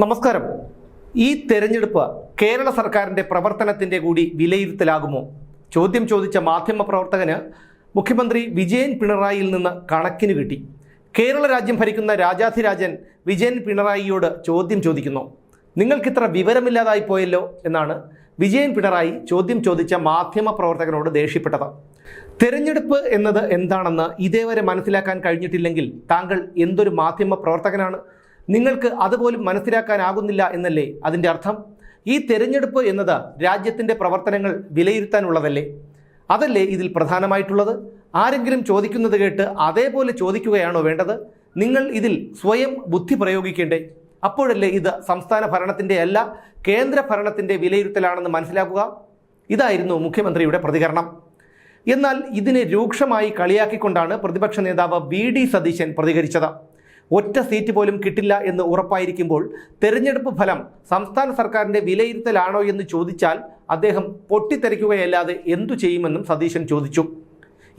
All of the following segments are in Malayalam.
നമസ്കാരം. ഈ തെരഞ്ഞെടുപ്പ് കേരള സർക്കാരിൻ്റെ പ്രവർത്തനത്തിൻ്റെ കൂടി വിലയിരുത്തലാകുമോ? ചോദ്യം ചോദിച്ച മാധ്യമപ്രവർത്തകന് മുഖ്യമന്ത്രി വിജയൻ പിണറായിയിൽ നിന്ന് കണക്കിന് കിട്ടി. കേരള രാജ്യം ഭരിക്കുന്ന രാജാധിരാജൻ വിജയൻ പിണറായിയോട് ചോദ്യം ചോദിക്കുന്നു. നിങ്ങൾക്കിത്ര വിവരമില്ലാതായി പോയല്ലോ എന്നാണ് വിജയൻ പിണറായി ചോദ്യം ചോദിച്ച മാധ്യമപ്രവർത്തകനോട് ദേഷ്യപ്പെട്ടത്. തെരഞ്ഞെടുപ്പ് എന്നത് എന്താണെന്ന് ഇതേവരെ മനസ്സിലാക്കാൻ കഴിഞ്ഞിട്ടില്ലെങ്കിൽ താങ്കൾ എന്തൊരു മാധ്യമപ്രവർത്തകനാണ്? നിങ്ങൾക്ക് അതുപോലും മനസ്സിലാക്കാനാകുന്നില്ല എന്നല്ലേ അതിൻ്റെ അർത്ഥം? ഈ തെരഞ്ഞെടുപ്പ് എന്നത് രാജ്യത്തിൻ്റെ പ്രവർത്തനങ്ങൾ വിലയിരുത്താനുള്ളതല്ലേ? അതല്ലേ ഇതിൽ പ്രധാനമായിട്ടുള്ളത്? ആരെങ്കിലും ചോദിക്കുന്നത് കേട്ട് അതേപോലെ ചോദിക്കുകയാണോ വേണ്ടത്? നിങ്ങൾ ഇതിൽ സ്വയം ബുദ്ധി പ്രയോഗിക്കേണ്ടേ? അപ്പോഴല്ലേ ഇത് സംസ്ഥാന ഭരണത്തിൻ്റെ അല്ല കേന്ദ്ര ഭരണത്തിൻ്റെ വിലയിരുത്തലാണെന്ന് മനസ്സിലാക്കുക. ഇതായിരുന്നു മുഖ്യമന്ത്രിയുടെ പ്രതികരണം. എന്നാൽ ഇതിനെ രൂക്ഷമായി കളിയാക്കിക്കൊണ്ടാണ് പ്രതിപക്ഷ നേതാവ് VD സതീശൻ പ്രതികരിച്ചത്. ഒറ്റ സീറ്റ് പോലും കിട്ടില്ല എന്ന് ഉറപ്പായിരിക്കുമ്പോൾ തെരഞ്ഞെടുപ്പ് ഫലം സംസ്ഥാന സർക്കാരിൻ്റെ വിലയിരുത്തലാണോ എന്ന് ചോദിച്ചാൽ അദ്ദേഹം പൊട്ടിത്തെറിക്കുകയല്ലാതെ എന്തു ചെയ്യുമെന്നും സതീശൻ ചോദിച്ചു.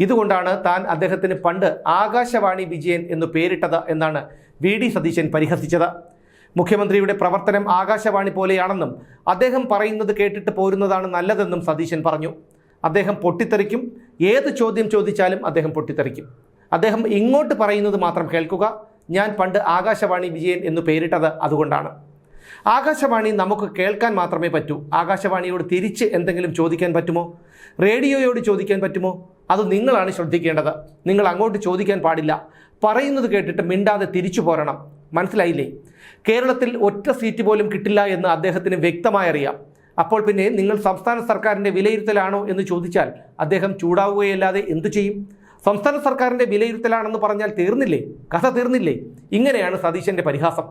ഇതുകൊണ്ടാണ് താൻ അദ്ദേഹത്തിന് പണ്ട് ആകാശവാണി വിജയൻ എന്ന് പേരിട്ടത് എന്നാണ് VD സതീശൻ പരിഹസിച്ചത്. മുഖ്യമന്ത്രിയുടെ പ്രവർത്തനം ആകാശവാണി പോലെയാണെന്നും അദ്ദേഹം പറയുന്നത് കേട്ടിട്ട് പോരുന്നതാണ് നല്ലതെന്നും സതീശൻ പറഞ്ഞു. അദ്ദേഹം പൊട്ടിത്തെറിക്കും. ഏത് ചോദ്യം ചോദിച്ചാലും അദ്ദേഹം പൊട്ടിത്തെറിക്കും. അദ്ദേഹം ഇങ്ങോട്ട് പറയുന്നത് മാത്രം കേൾക്കുക. ഞാൻ പണ്ട് ആകാശവാണി വിജയൻ എന്ന് പേരിട്ടത് അതുകൊണ്ടാണ്. ആകാശവാണി നമുക്ക് കേൾക്കാൻ മാത്രമേ പറ്റൂ. ആകാശവാണിയോട് തിരിച്ച് എന്തെങ്കിലും ചോദിക്കാൻ പറ്റുമോ? റേഡിയോയോട് ചോദിക്കാൻ പറ്റുമോ? അത് നിങ്ങളാണ് ശ്രദ്ധിക്കേണ്ടത്. നിങ്ങൾ അങ്ങോട്ട് ചോദിക്കാൻ പാടില്ല. പറയുന്നത് കേട്ടിട്ട് മിണ്ടാതെ തിരിച്ചു പോരണം. മനസ്സിലായില്ലേ? കേരളത്തിൽ ഒറ്റ സീറ്റ് പോലും കിട്ടില്ല എന്ന് അദ്ദേഹത്തിന് വ്യക്തമായി അറിയാം. അപ്പോൾ പിന്നെ നിങ്ങൾ സംസ്ഥാന സർക്കാരിൻ്റെ വിലയിരുത്തലാണോ എന്ന് ചോദിച്ചാൽ അദ്ദേഹം ചൂടാവുകയല്ലാതെ എന്തു ചെയ്യും? സംസ്ഥാന സർക്കാരിൻ്റെ വിലയിരുത്തലാണെന്ന് പറഞ്ഞാൽ തീർന്നില്ലേ? കഥ തീർന്നില്ലേ? ഇങ്ങനെയാണ് സതീശൻ്റെ പരിഹാസം.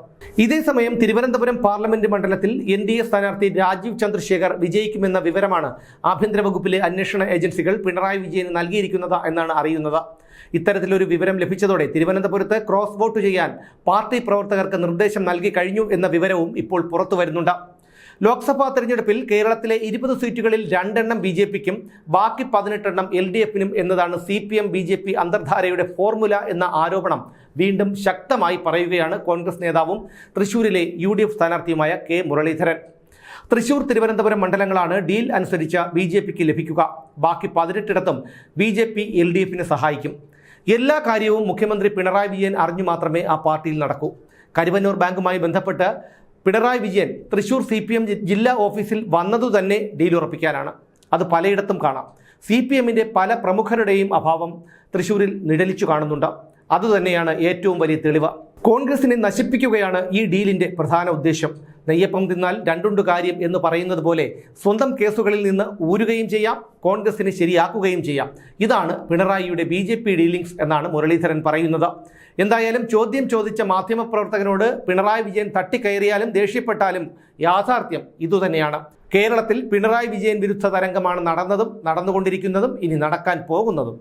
ഇതേസമയം തിരുവനന്തപുരം പാർലമെന്റ് മണ്ഡലത്തിൽ NDA സ്ഥാനാർത്ഥി രാജീവ് ചന്ദ്രശേഖർ വിജയിക്കുമെന്ന വിവരമാണ് ആഭ്യന്തര വകുപ്പിലെ അന്വേഷണ ഏജൻസികൾ പിണറായി വിജയന് നൽകിയിരിക്കുന്നത് എന്നാണ് അറിയുന്നത്. ഇത്തരത്തിലൊരു വിവരം ലഭിച്ചതോടെ തിരുവനന്തപുരത്ത് ക്രോസ് വോട്ട് ചെയ്യാൻ പാർട്ടി പ്രവർത്തകർക്ക് നിർദ്ദേശം നൽകി കഴിഞ്ഞു എന്ന വിവരവും ഇപ്പോൾ പുറത്തു വരുന്നുണ്ട്. ലോക്സഭാ തെരഞ്ഞെടുപ്പിൽ കേരളത്തിലെ 20 സീറ്റുകളിൽ 2 എണ്ണം BJPക്കും ബാക്കി 18 എണ്ണം LDFനും എന്നതാണ് CPM BJP അന്തർധാരയുടെ ഫോർമുല എന്ന ആരോപണം വീണ്ടും ശക്തമായി പറയുകയാണ് കോൺഗ്രസ് നേതാവും തൃശ്ശൂരിലെ UDF സ്ഥാനാർത്ഥിയുമായ K മുരളീധരൻ. തൃശ്ശൂർ, തിരുവനന്തപുരം മണ്ഡലങ്ങളാണ് ഡീൽ അനുസരിച്ച് BJPക്ക് ലഭിക്കുക. ബാക്കി 18 BJP LDFന് സഹായിക്കും. എല്ലാ കാര്യവും മുഖ്യമന്ത്രി പിണറായി വിജയൻ അറിഞ്ഞു മാത്രമേ ആ പാർട്ടിയിൽ നടക്കൂ. കരുവന്നൂർ ബാങ്കുമായി ബന്ധപ്പെട്ട് പിണറായി വിജയൻ തൃശ്ശൂർ CPM ജില്ലാ ഓഫീസിൽ വന്നതു തന്നെ ഡീൽ ഉറപ്പിക്കാനാണ്. അത് പലയിടത്തും കാണാം. CPMൻ്റെ പല പ്രമുഖരുടെയും അഭാവം തൃശ്ശൂരിൽ നിഴലിച്ചു കാണുന്നുണ്ട്. അതുതന്നെയാണ് ഏറ്റവും വലിയ തെളിവ്. കോൺഗ്രസിനെ നശിപ്പിക്കുകയാണ് ഈ ഡീലിൻ്റെ പ്രധാന ഉദ്ദേശം. നെയ്യപ്പം തിന്നാൽ രണ്ടുണ്ട് കാര്യം എന്ന് പറയുന്നത് പോലെ സ്വന്തം കേസുകളിൽ നിന്ന് ഊരുകയും ചെയ്യാം, കോൺഗ്രസിനെ ശരിയാക്കുകയും ചെയ്യാം. ഇതാണ് പിണറായിയുടെ BJP ഡീലിങ്സ് എന്നാണ് മുരളീധരൻ പറയുന്നത്. എന്തായാലും ചോദ്യം ചോദിച്ച മാധ്യമപ്രവർത്തകനോട് പിണറായി വിജയൻ തട്ടിക്കയറിയാലും ദേഷ്യപ്പെട്ടാലും യാഥാർത്ഥ്യം ഇതുതന്നെയാണ്. കേരളത്തിൽ പിണറായി വിജയൻ വിരുദ്ധ തരംഗമാണ് നടന്നതും നടന്നുകൊണ്ടിരിക്കുന്നതും ഇനി നടക്കാൻ പോകുന്നതും.